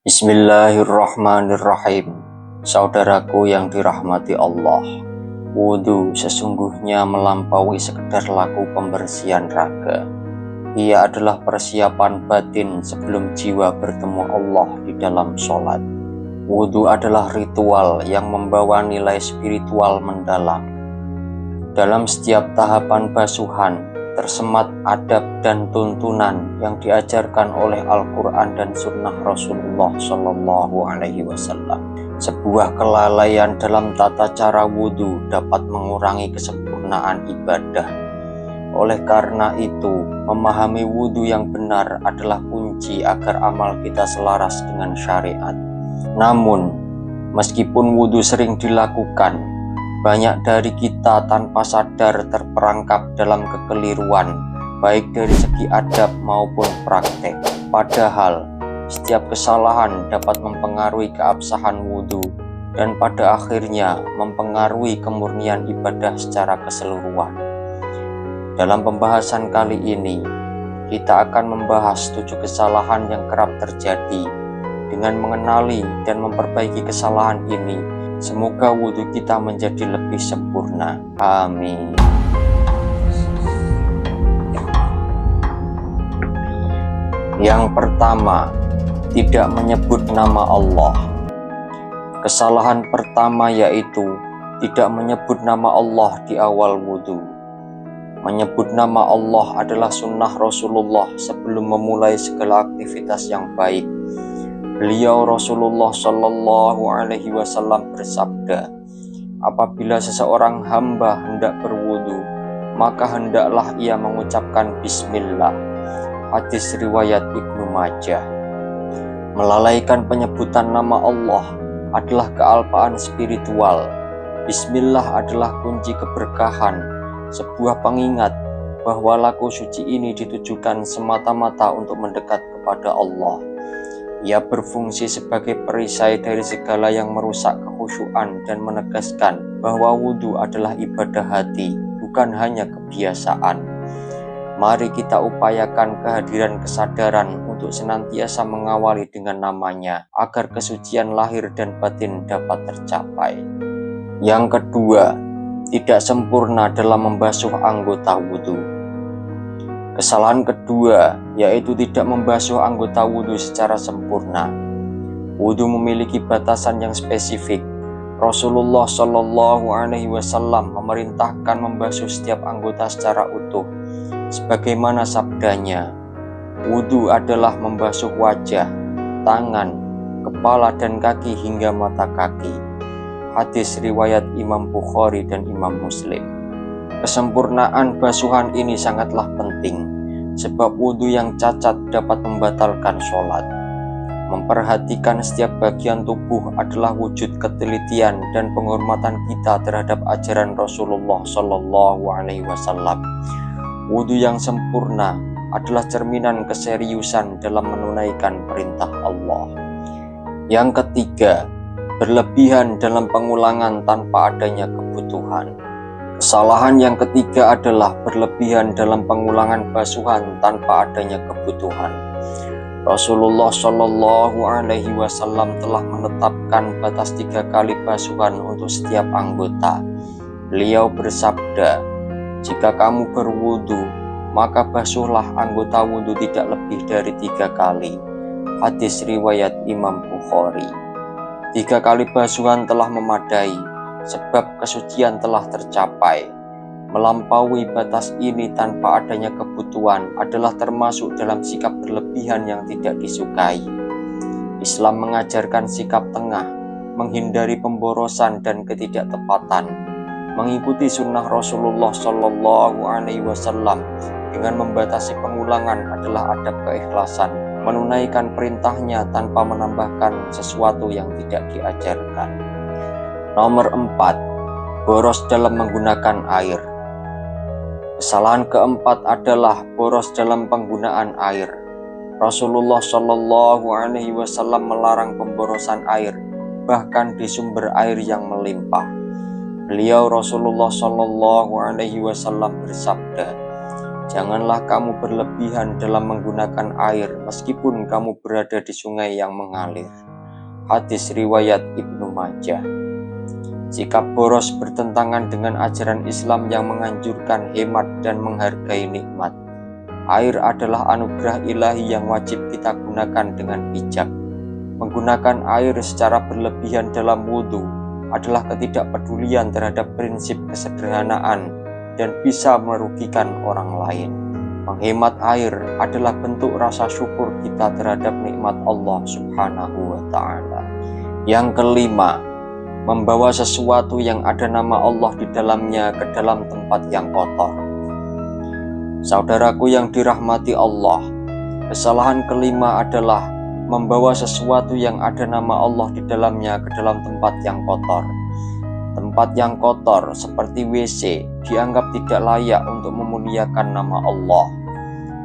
Bismillahirrahmanirrahim. Saudaraku yang dirahmati Allah, wudhu sesungguhnya melampaui sekedar laku pembersihan raga. Ia adalah persiapan batin sebelum jiwa bertemu Allah di dalam sholat. Wudhu adalah ritual yang membawa nilai spiritual mendalam. Dalam setiap tahapan basuhan, tersemat adab dan tuntunan yang diajarkan oleh Al-Quran dan Sunnah Rasulullah Shallallahu Alaihi Wasallam. Sebuah kelalaian dalam tata cara wudhu dapat mengurangi kesempurnaan ibadah. Oleh karena itu, memahami wudhu yang benar adalah kunci agar amal kita selaras dengan syariat. Namun, meskipun wudhu sering dilakukan, banyak dari kita tanpa sadar terperangkap dalam kekeliruan, baik dari segi adab maupun praktek. Padahal, setiap kesalahan dapat mempengaruhi keabsahan wudhu dan pada akhirnya mempengaruhi kemurnian ibadah secara keseluruhan. Dalam pembahasan kali ini, kita akan membahas 7 kesalahan yang kerap terjadi. Dengan mengenali dan memperbaiki kesalahan ini, semoga wudhu kita menjadi lebih sempurna. Amin. Yang pertama, tidak menyebut nama Allah. Kesalahan pertama yaitu tidak menyebut nama Allah di awal wudhu. Menyebut nama Allah adalah sunnah Rasulullah sebelum memulai segala aktivitas yang baik. Beliau Rasulullah Shallallahu Alaihi Wasallam bersabda, apabila seseorang hamba hendak berwudu, maka hendaklah ia mengucapkan Bismillah. Hadis riwayat Ibnu Majah. Melalaikan penyebutan nama Allah adalah kealpaan spiritual. Bismillah adalah kunci keberkahan, sebuah pengingat bahwa laku suci ini ditujukan semata-mata untuk mendekat kepada Allah. Ia berfungsi sebagai perisai dari segala yang merusak kekhusyuan dan menegaskan bahwa wudhu adalah ibadah hati, bukan hanya kebiasaan. Mari kita upayakan kehadiran kesadaran untuk senantiasa mengawali dengan namanya, agar kesucian lahir dan batin dapat tercapai. Yang kedua, tidak sempurna dalam membasuh anggota wudhu. Kesalahan kedua yaitu tidak membasuh anggota wudhu secara sempurna. Wudhu memiliki batasan yang spesifik. Rasulullah Shallallahu Alaihi Wasallam memerintahkan membasuh setiap anggota secara utuh. Sebagaimana sabdanya, wudhu adalah membasuh wajah, tangan, kepala dan kaki hingga mata kaki. Hadis riwayat Imam Bukhari dan Imam Muslim. Kesempurnaan basuhan ini sangatlah penting, sebab wudhu yang cacat dapat membatalkan sholat. Memperhatikan setiap bagian tubuh adalah wujud ketelitian dan penghormatan kita terhadap ajaran Rasulullah Shallallahu Alaihi Wasallam. Wudhu yang sempurna adalah cerminan keseriusan dalam menunaikan perintah Allah. Yang ketiga, berlebihan dalam pengulangan tanpa adanya kebutuhan. Kesalahan yang ketiga adalah berlebihan dalam pengulangan basuhan tanpa adanya kebutuhan. Rasulullah Shallallahu Alaihi Wasallam telah menetapkan batas 3 kali basuhan untuk setiap anggota. Beliau bersabda, jika kamu berwudu, maka basuhlah anggota wudu tidak lebih dari 3 kali. Hadis riwayat Imam Bukhari. 3 kali basuhan telah memadai, sebab kesucian telah tercapai. Melampaui batas ini tanpa adanya kebutuhan adalah termasuk dalam sikap berlebihan yang tidak disukai. Islam mengajarkan sikap tengah, menghindari pemborosan dan ketidaktepatan. Mengikuti sunnah Rasulullah Shallallahu Alaihi Wasallam dengan membatasi pengulangan adalah adab keikhlasan, menunaikan perintahnya tanpa menambahkan sesuatu yang tidak diajarkan. Nomor 4, boros dalam menggunakan air. Kesalahan keempat adalah boros dalam penggunaan air. Rasulullah Shallallahu Alaihi Wasallam melarang pemborosan air, bahkan di sumber air yang melimpah. Beliau Rasulullah Shallallahu Alaihi Wasallam bersabda, Janganlah kamu berlebihan dalam menggunakan air meskipun kamu berada di sungai yang mengalir. Hadis riwayat Ibnu Majah. Sikap boros bertentangan dengan ajaran Islam yang menganjurkan hemat dan menghargai nikmat. Air adalah anugerah ilahi yang wajib kita gunakan dengan bijak. Menggunakan air secara berlebihan dalam wudhu adalah ketidakpedulian terhadap prinsip kesederhanaan dan bisa merugikan orang lain. Menghemat air adalah bentuk rasa syukur kita terhadap nikmat Allah Subhanahu wa Ta'ala. Yang kelima, membawa sesuatu yang ada nama Allah di dalamnya ke dalam tempat yang kotor. Saudaraku yang dirahmati Allah, kesalahan kelima adalah membawa sesuatu yang ada nama Allah di dalamnya ke dalam tempat yang kotor. Tempat yang kotor seperti WC dianggap tidak layak untuk memuliakan nama Allah.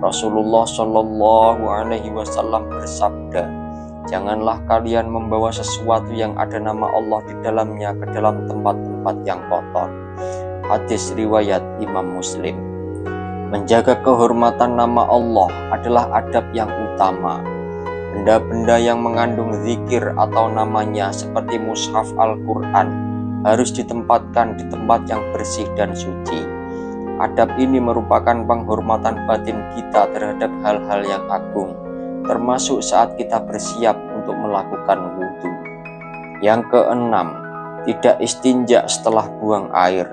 Rasulullah Shallallahu Alaihi Wasallam bersabda, "Janganlah kalian membawa sesuatu yang ada nama Allah di dalamnya ke dalam tempat-tempat yang kotor." Hadis riwayat Imam Muslim. Menjaga kehormatan nama Allah adalah adab yang utama. Benda-benda yang mengandung zikir atau namanya seperti mushaf Al-Quran harus ditempatkan di tempat yang bersih dan suci. Adab ini merupakan penghormatan batin kita terhadap hal-hal yang agung, termasuk saat kita bersiap untuk melakukan wudhu. Yang keenam, tidak istinja setelah buang air.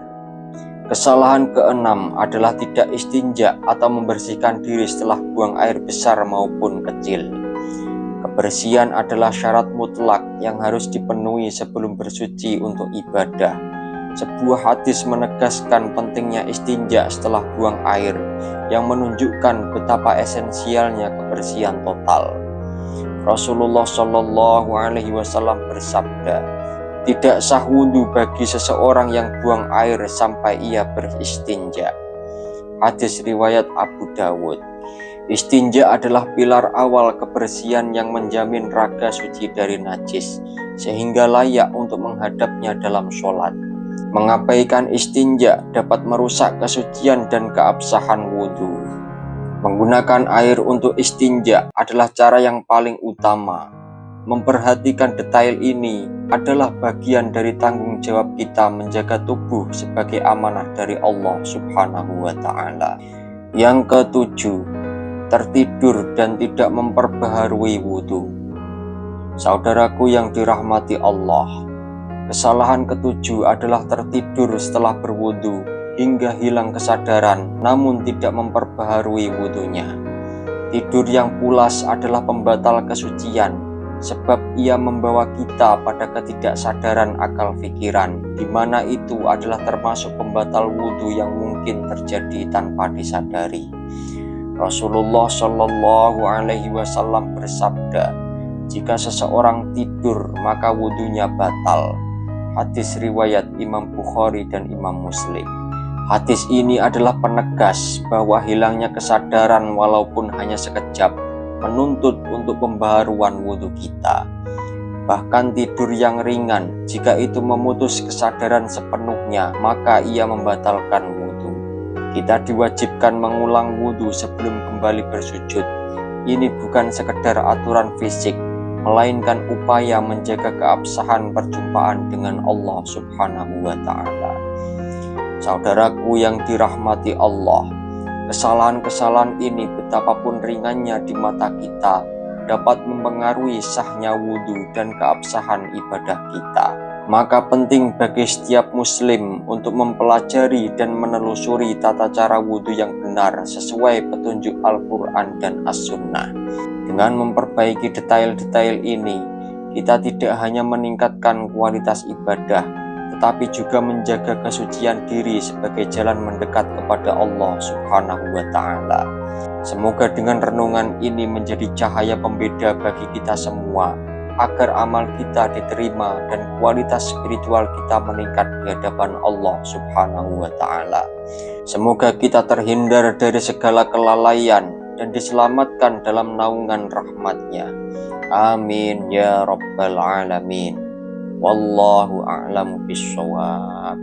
Kesalahan keenam adalah tidak istinja atau membersihkan diri setelah buang air besar maupun kecil. Kebersihan adalah syarat mutlak yang harus dipenuhi sebelum bersuci untuk ibadah. Sebuah hadis menegaskan pentingnya istinja setelah buang air, yang menunjukkan betapa esensialnya kebersihan total. Rasulullah Shallallahu Alaihi Wasallam bersabda, "Tidak sah wudhu bagi seseorang yang buang air sampai ia beristinja." Hadis riwayat Abu Dawud. Istinja adalah pilar awal kebersihan yang menjamin raga suci dari najis, sehingga layak untuk menghadapnya dalam sholat. Mengabaikan istinja dapat merusak kesucian dan keabsahan wudhu. Menggunakan air untuk istinja adalah cara yang paling utama. Memperhatikan detail ini adalah bagian dari tanggung jawab kita menjaga tubuh sebagai amanah dari Allah Subhanahu wa Ta'ala. Yang ketujuh, tertidur dan tidak memperbaharui wudhu. Saudaraku yang dirahmati Allah, kesalahan ketujuh adalah tertidur setelah berwudhu hingga hilang kesadaran namun tidak memperbaharui wudhunya. Tidur yang pulas adalah pembatal kesucian, sebab ia membawa kita pada ketidaksadaran akal pikiran, di mana itu adalah termasuk pembatal wudhu yang mungkin terjadi tanpa disadari. Rasulullah Shallallahu Alaihi Wasallam bersabda, "Jika seseorang tidur maka wudhunya batal." Hadis riwayat Imam Bukhari dan Imam Muslim. Hadis ini adalah penegas bahwa hilangnya kesadaran walaupun hanya sekejap menuntut untuk pembaharuan wudhu kita. Bahkan tidur yang ringan, jika itu memutus kesadaran sepenuhnya, maka ia membatalkan wudhu. Kita diwajibkan mengulang wudhu sebelum kembali bersujud. Ini bukan sekedar aturan fisik, melainkan upaya menjaga keabsahan perjumpaan dengan Allah Subhanahu wa Ta'ala. Saudaraku yang dirahmati Allah, kesalahan-kesalahan ini betapapun ringannya di mata kita dapat mempengaruhi sahnya wudhu dan keabsahan ibadah kita. Maka penting bagi setiap muslim untuk mempelajari dan menelusuri tata cara wudhu yang benar sesuai petunjuk Al-Quran dan As-Sunnah. Dengan memperbaiki detail-detail ini, kita tidak hanya meningkatkan kualitas ibadah, tetapi juga menjaga kesucian diri sebagai jalan mendekat kepada Allah Subhanahu wa Ta'ala. Semoga dengan renungan ini menjadi cahaya pembeda bagi kita semua, agar amal kita diterima dan kualitas spiritual kita meningkat di hadapan Allah Subhanahu wa Ta'ala. Semoga kita terhindar dari segala kelalaian dan diselamatkan dalam naungan rahmat-Nya. Amin ya rabbal alamin. Wallahu a'lamu bishawab.